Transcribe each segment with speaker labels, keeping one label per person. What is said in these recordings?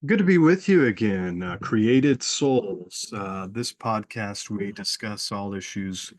Speaker 1: Good to be with you again. Created Souls. This podcast, we discuss all issues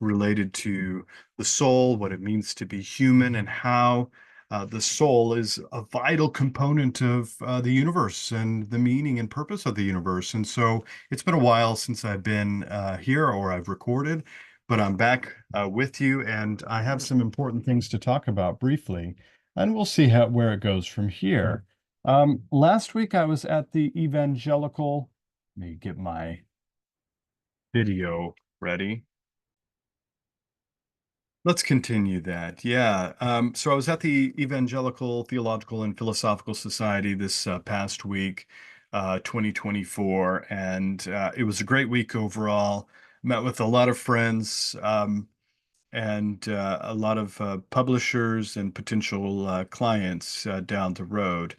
Speaker 1: related to the soul, what it means to be human, and how the soul is a vital component of the universe and the meaning and purpose of the universe. And so it's been a while since I've been here or I've recorded, but I'm back with you, and I have some important things to talk about briefly, and we'll see where it goes from here. Last week I was at the Evangelical. Let me get my video ready. Let's continue that. Yeah. So I was at the Evangelical Theological and Philosophical Society this past week, 2024, and it was a great week overall. Met with a lot of friends, and a lot of publishers and potential clients down the road.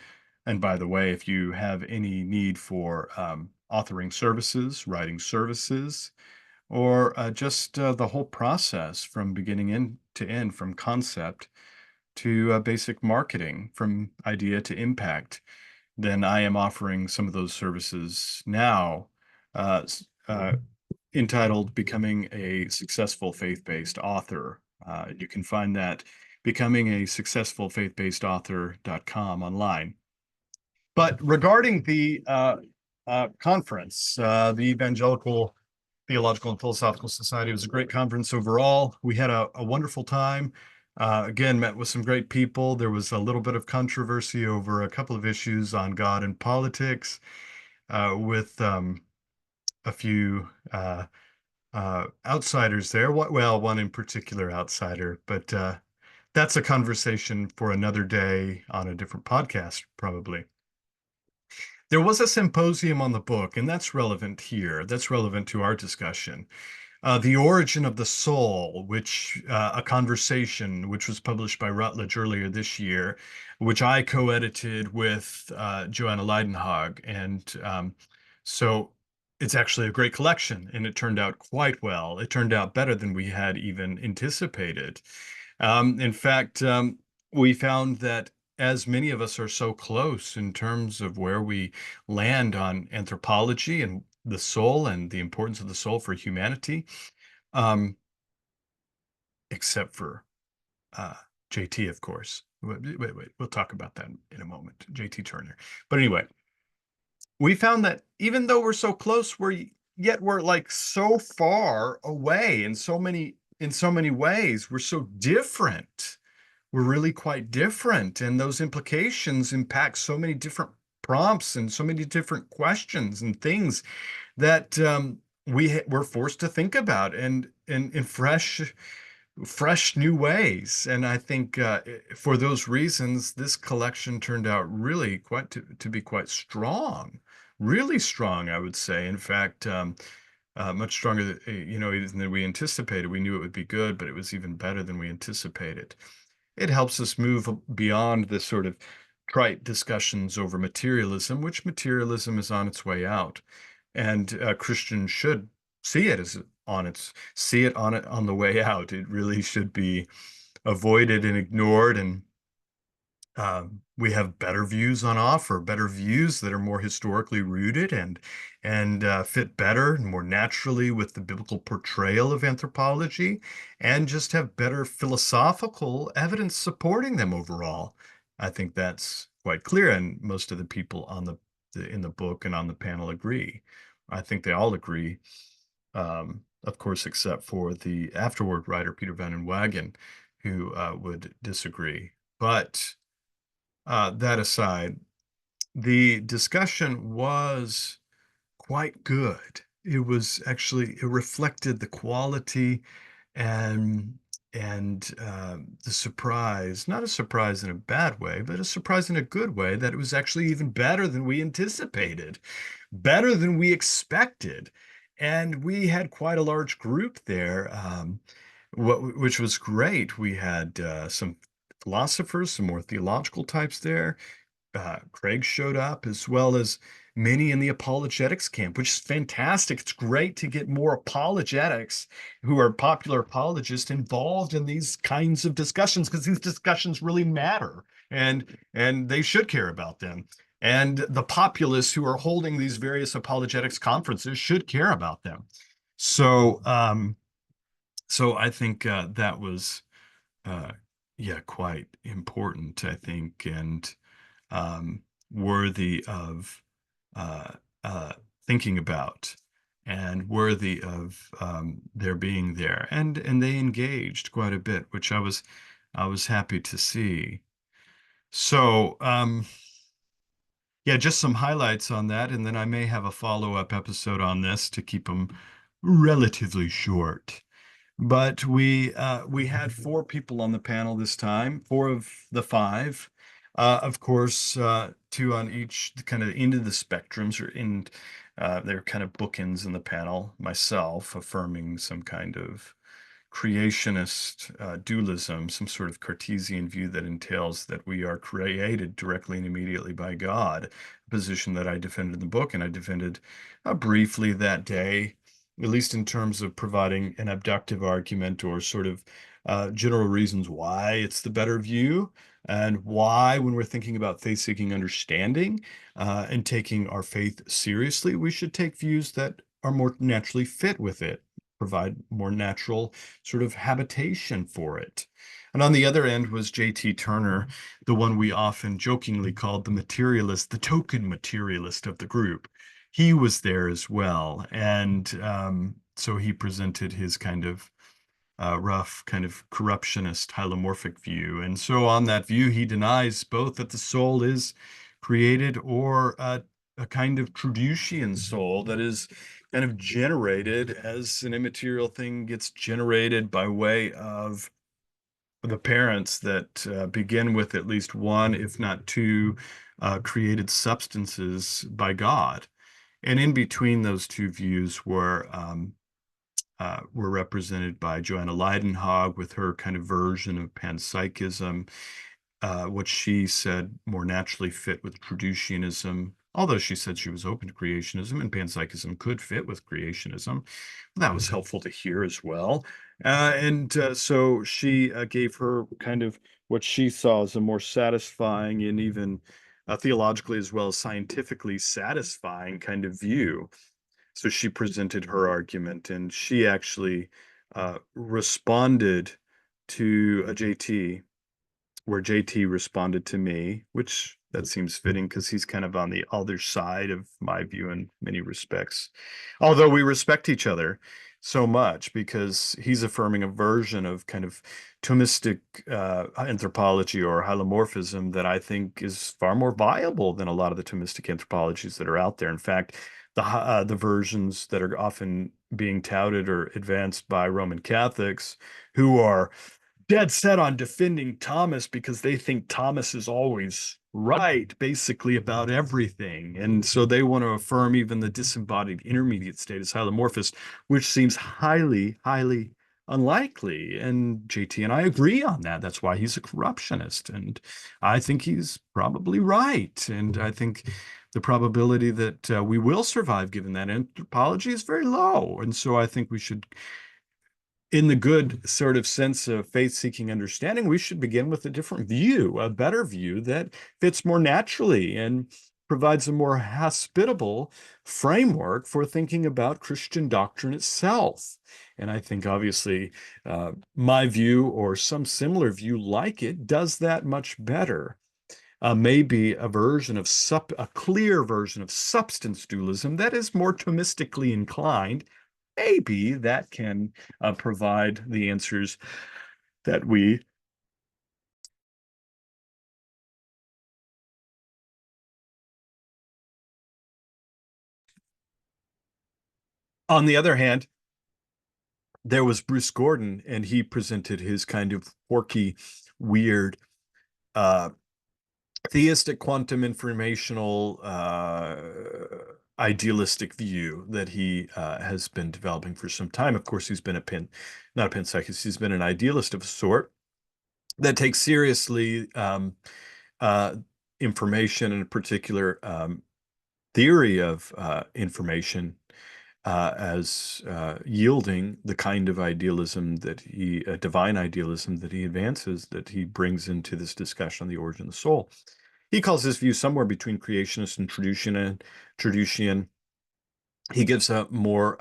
Speaker 1: And by the way, if you have any need for authoring services, writing services, or just the whole process from beginning to end, from concept to basic marketing, from idea to impact, then I am offering some of those services now. Uh, entitled Becoming a Successful Faith-Based Author. You can find that becoming a successful faith-based author.com online. But regarding the conference, the Evangelical Theological and Philosophical Society was a great conference overall. We had a wonderful time. Again, met with some great people. There was a little bit of controversy over a couple of issues on God and politics, with a few outsiders there. Well, one in particular outsider, but that's a conversation for another day on a different podcast, probably. There was a symposium on the book, and that's relevant here. That's relevant to our discussion. The Origin of the Soul, which a conversation which was published by Routledge earlier this year, which I co-edited with Joanna Leidenhag. And so it's actually a great collection, and it turned out quite well. It turned out better than we had even anticipated. In fact, we found that as many of us are so close in terms of where we land on anthropology and the soul and the importance of the soul for humanity, um, except for uh, JT, of course. Wait. We'll talk about that in a moment. JT Turner. But anyway, we found that even though we're so close, we're like so far away in so many ways. We're so different. We're really quite different, and those implications impact so many different prompts and so many different questions and things that we're forced to think about and in fresh new ways. And I think for those reasons, this collection turned out really quite to be quite strong, really strong, I would say. In fact, much stronger than we anticipated. We knew it would be good, but it was even better than we anticipated. It helps us move beyond the sort of trite discussions over materialism, which materialism is on its way out. And Christians should see it on the way out. It really should be avoided and ignored. And we have better views on offer, better views that are more historically rooted and fit better and more naturally with the biblical portrayal of anthropology, and just have better philosophical evidence supporting them overall. I think that's quite clear, and most of the people on in the book and on the panel agree. I think they all agree, of course, except for the afterword writer Peter Van den Wagen, who would disagree. But that aside, the discussion was quite good. It reflected the quality and the surprise, not a surprise in a bad way, but a surprise in a good way, that it was actually even better than we anticipated, better than we expected. And we had quite a large group there, which was great. We had some philosophers, some more theological types there. Craig showed up, as well as many in the apologetics camp, which is fantastic. It's great to get more apologetics who are popular apologists involved in these kinds of discussions, because these discussions really matter, and they should care about them. And the populace who are holding these various apologetics conferences should care about them. So, so I think that was, uh, yeah, quite important, I think, and um, worthy of uh, uh, thinking about and worthy of their being there. And they engaged quite a bit, which I was happy to see. So, yeah, just some highlights on that, and then I may have a follow-up episode on this to keep them relatively short. But we had four people on the panel this time, four of the five. Of course, two on each kind of end of the spectrums, or in they're kind of bookends in the panel. Myself affirming some kind of creationist dualism, some sort of Cartesian view that entails that we are created directly and immediately by God, a position that I defended in the book, and I defended briefly that day, at least in terms of providing an abductive argument or sort of general reasons why it's the better view. And why, when we're thinking about faith seeking understanding and taking our faith seriously, we should take views that are more naturally fit with it, provide more natural sort of habitation for it. And on the other end was J.T. Turner, the one we often jokingly called the materialist, the token materialist of the group. He was there as well. And so he presented his kind of rough, kind of corruptionist, hylomorphic view. And so on that view, he denies both that the soul is created or a kind of Traducian soul that is kind of generated as an immaterial thing gets generated by way of the parents that begin with at least one, if not two, created substances by God. And in between those two views were represented by Joanna Leidenhog with her kind of version of panpsychism, what she said more naturally fit with Traducianism, although she said she was open to creationism and panpsychism could fit with creationism. That was helpful to hear as well. And so she gave her kind of what she saw as a more satisfying and even theologically as well as scientifically satisfying kind of view. So she presented her argument, and she actually responded to a JT, where JT responded to me, which that seems fitting because he's kind of on the other side of my view in many respects. Although we respect each other so much because he's affirming a version of kind of Thomistic anthropology or hylomorphism that I think is far more viable than a lot of the Thomistic anthropologies that are out there. In fact, the versions that are often being touted or advanced by Roman Catholics who are dead set on defending Thomas because they think Thomas is always right, basically about everything. And so they want to affirm even the disembodied intermediate state as hylomorphist, which seems highly, highly unlikely. And JT and I agree on that. That's why he's a corruptionist. And I think he's probably right. And I think the probability that we will survive given that anthropology is very low. And so I think we should, in the good sort of sense of faith-seeking understanding, we should begin with a different view, a better view that fits more naturally and provides a more hospitable framework for thinking about Christian doctrine itself. And I think obviously my view or some similar view like it does that much better. Maybe a version of a clear version of substance dualism that is more Thomistically inclined, maybe that can provide the answers that we. On the other hand, there was Bruce Gordon, and he presented his kind of quirky, weird, uh, theistic quantum informational idealistic view that he has been developing for some time. Of course, he's been not a panpsychist, he's been an idealist of a sort that takes seriously uh, information, in particular theory of information as yielding the kind of idealism that divine idealism that he advances, that he brings into this discussion on the origin of the soul.
Speaker 2: he calls his view somewhere between creationist and Traducian. He gives a more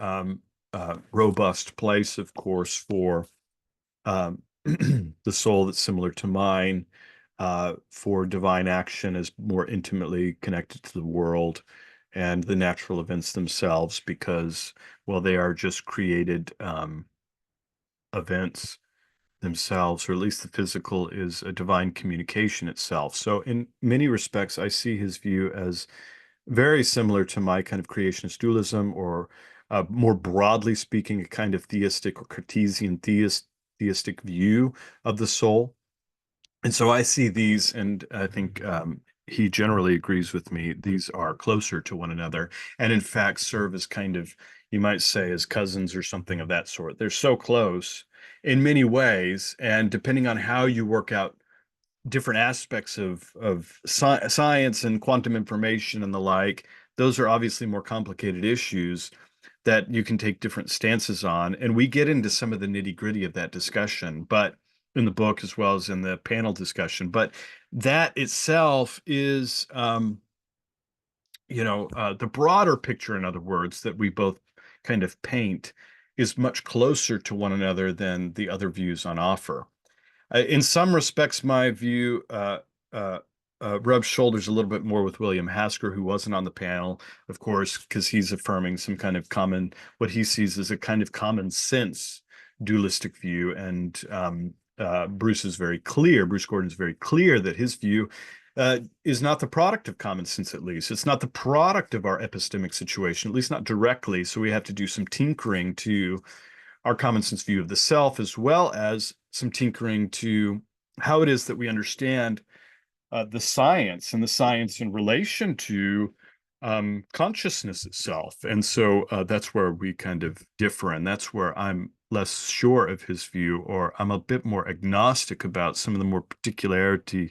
Speaker 2: robust place, of course, for the soul that's similar to mine, for divine action is more intimately connected to the world and the natural events themselves because, well, they are just created events themselves, or at least the physical is a divine communication itself. So, in many respects, I see his view as very similar to my kind of creationist dualism, or more broadly speaking, a kind of theistic or Cartesian theistic view of the soul. And so I see these, and I think he generally agrees with me. These are closer to one another, and in fact serve as kind of, you might say, as cousins or something of that sort. They're so close in many ways, and depending on how you work out different aspects of science and quantum information and the like, those are obviously more complicated issues that you can take different stances on. And we get into some of the nitty-gritty of that discussion, but in the book as well as in the panel discussion. But that itself is, the broader picture, in other words, that we both kind of paint is much closer to one another than the other views on offer. In some respects, my view uh, rubs shoulders a little bit more with William Hasker, who wasn't on the panel, of course, because he's affirming some kind of what he sees as a kind of common sense dualistic view. And Bruce Gordon's very clear that his view is not the product of common sense, at least. It's not the product of our epistemic situation, at least not directly. So we have to do some tinkering to our common sense view of the self, as well as some tinkering to how it is that we understand the science and the science in relation to consciousness itself. And so that's where we kind of differ. And that's where I'm less sure of his view, or I'm a bit more agnostic about some of the more particularities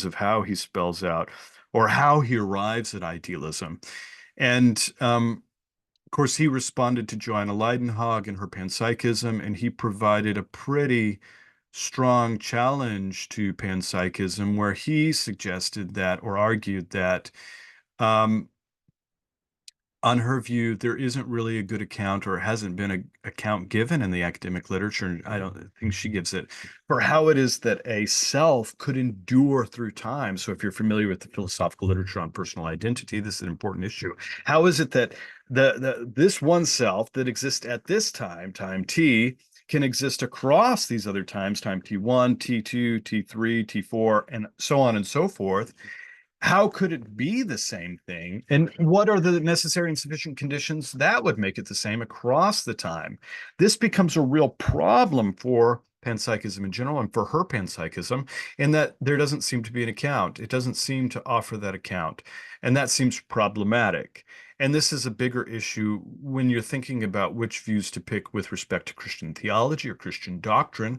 Speaker 2: of how he spells out or how he arrives at idealism. And of course, he responded to Joanna Leidenhag and her panpsychism, and he provided a pretty strong challenge to panpsychism, where he suggested that, or argued that, um, on her view, there isn't really a good account, or hasn't been an account given in the academic literature, and I don't think she gives it, for how it is that a self could endure through time. So if you're familiar with the philosophical literature on personal identity, this is an important issue. How is it that this one self that exists at this time t, can exist across these other times, time t1, t2, t3, t4, and so on and so forth? How could it be the same thing? And what are the necessary and sufficient conditions that would make it the same across the time? This becomes a real problem for panpsychism in general, and for her panpsychism, in that there doesn't seem to be an account. It doesn't seem to offer that account. And that seems problematic. And this is a bigger issue when you're thinking about which views to pick with respect to Christian theology or Christian doctrine,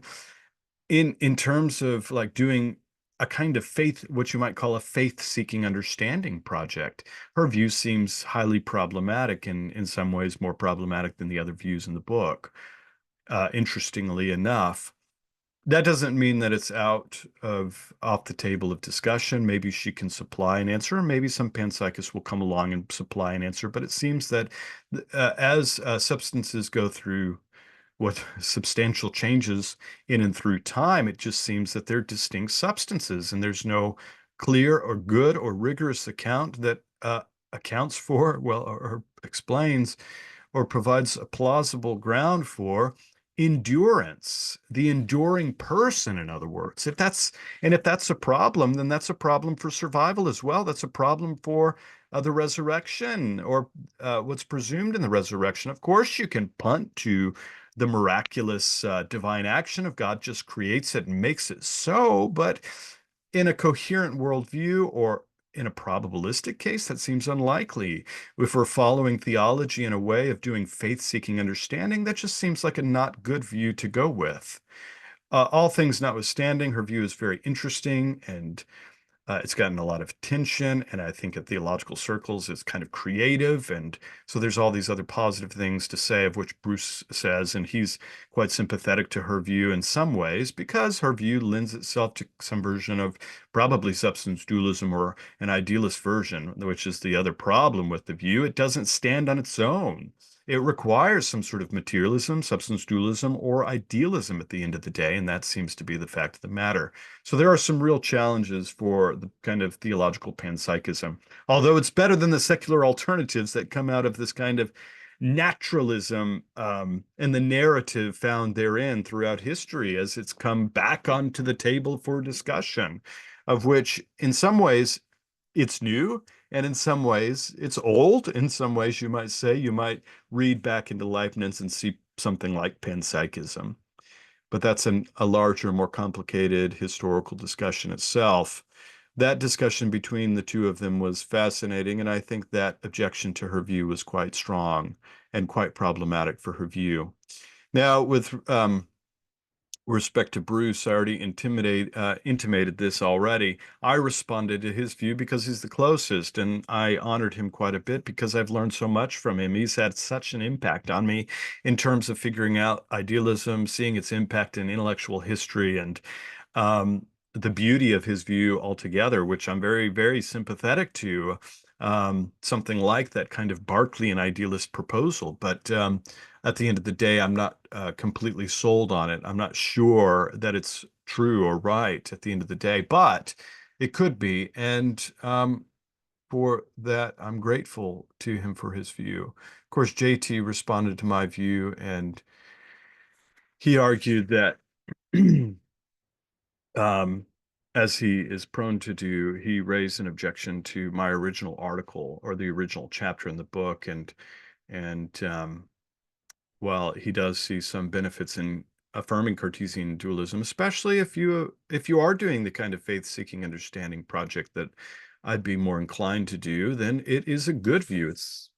Speaker 2: in terms of like doing a kind of faith, what you might call a faith-seeking understanding project. Her view seems highly problematic, and in some ways more problematic than the other views in the book. Interestingly enough, that doesn't mean that it's off the table of discussion. Maybe she can supply an answer, or maybe some panpsychists will come along and supply an answer. But it seems that as substances go through what substantial changes in and through time, it just seems that they're distinct substances, and there's no clear or good or rigorous account that accounts for, well, or explains or provides a plausible ground for endurance, the enduring person, in other words. If that's a problem, then that's a problem for survival as well. That's a problem for the resurrection, or what's presumed in the resurrection. Of course, you can punt to the miraculous divine action of God just creates it and makes it so, but in a coherent worldview, or in a probabilistic case, that seems unlikely. If we're following theology in a way of doing faith-seeking understanding, that just seems like a not good view to go with. All things notwithstanding, her view is very interesting, and It's gotten a lot of attention, and I think in theological circles it's kind of creative. And so there's all these other positive things to say, of which Bruce says, and he's quite sympathetic to her view in some ways because her view lends itself to some version of probably substance dualism or an idealist version, which is the other problem with the view. It doesn't stand on its own. It requires some sort of materialism, substance dualism, or idealism at the end of the day, and that seems to be the fact of the matter. So there are some real challenges for the kind of theological panpsychism, although it's better than the secular alternatives that come out of this kind of naturalism and the narrative found therein throughout history as it's come back onto the table for discussion, of which in some ways it's new and in some ways it's old. In some ways, you might say, you might read back into Leibniz and see something like panpsychism, but that's a larger, more complicated historical discussion itself. That discussion between the two of them was fascinating, and I think that objection to her view was quite strong and quite problematic for her view. Now, with respect to Bruce, I already intimated this already. I responded to his view because he's the closest, and I honored him quite a bit because I've learned so much from him. He's had such an impact on me in terms of figuring out idealism, seeing its impact in intellectual history, and the beauty of his view altogether, which I'm very, very sympathetic to. Something like that kind of Berkeleyan idealist proposal, but at the end of the day, I'm not completely sold on it. I'm not sure that it's true or right at the end of the day, but it could be. And for that, I'm grateful to him for his view. Of course, JT responded to my view, and he argued that, um, as he is prone to do, he raised an objection to my original article or the original chapter in the book, and well, he does see some benefits in affirming Cartesian dualism, especially if you are doing the kind of faith-seeking understanding project that I'd be more inclined to do, then it is a good view. It's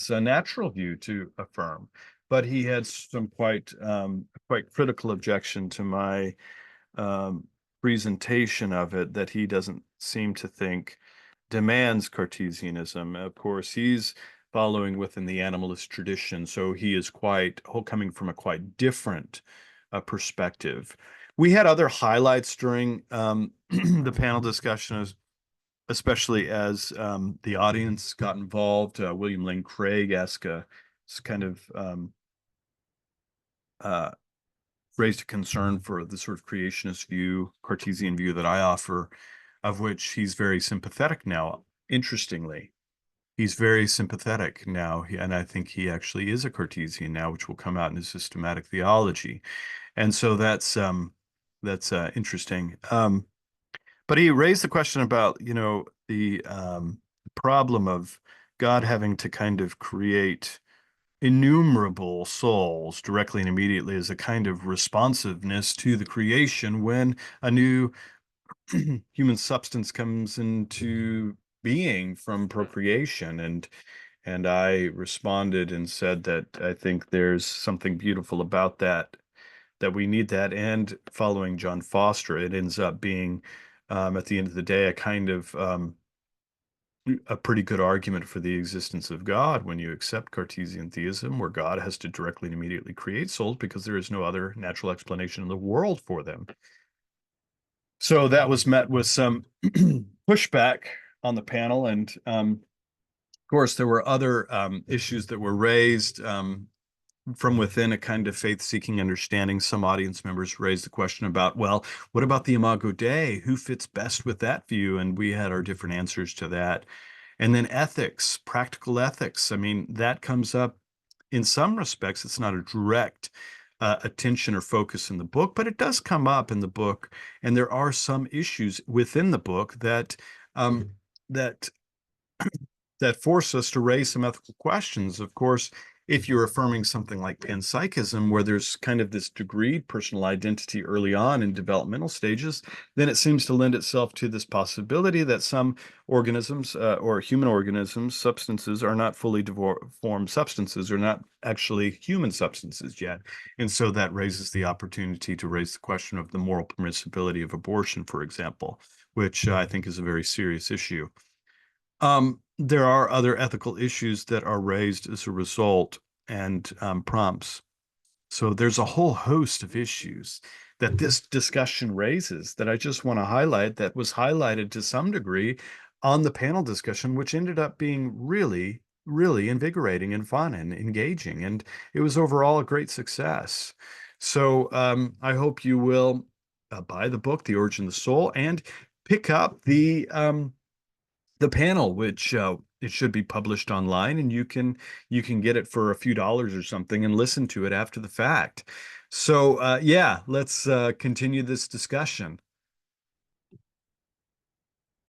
Speaker 2: a natural view to affirm. But he had some quite critical objection to my um, presentation of it that he doesn't seem to think demands Cartesianism. Of course, he's following within the animalist tradition, so he is coming from a quite different perspective. We had other highlights during the panel discussion, especially as the audience got involved. William Lane Craig asked a kind of uh, raised a concern for the sort of creationist view, Cartesian view that I offer, of which he's very sympathetic now. Interestingly, he's very sympathetic now, and I think he actually is a Cartesian now, which will come out in his systematic theology. And so that's interesting. But he raised the question about, the problem of God having to kind of create innumerable souls directly and immediately as a kind of responsiveness to the creation when a new human substance comes into being from procreation. And I responded and said that I think there's something beautiful about that, that we need that. And following John Foster, it ends up being at the end of the day a kind of a pretty good argument for the existence of God when you accept Cartesian theism, where God has to directly and immediately create souls because there is no other natural explanation in the world for them. So that was met with some pushback on the panel. And of course, there were other issues that were raised from within a kind of faith-seeking understanding. Some audience members raised the question about, well, what about the Imago Dei? Who fits best with that view? And we had our different answers to that. And then ethics, practical ethics. I mean, that comes up in some respects. It's not a direct attention or focus in the book, but it does come up in the book. And there are some issues within the book that that force us to raise some ethical questions. Of course, if you're affirming something like panpsychism, where there's kind of this degreed personal identity early on in developmental stages, then it seems to lend itself to this possibility that some organisms or human organisms, substances, are not fully formed substances, or not actually human substances yet. And so that raises the opportunity to raise the question of the moral permissibility of abortion, for example, which I think is a very serious issue. There are other ethical issues that are raised as a result and prompts. So there's a whole host of issues that this discussion raises that I just want to highlight that was highlighted to some degree on the panel discussion, which ended up being really, really invigorating and fun and engaging. And it was overall a great success. So I hope you will buy the book, The Origin of the Soul, and pick up the panel, which it should be published online, and you can get it for a few dollars or something and listen to it after the fact. So yeah, let's continue this discussion.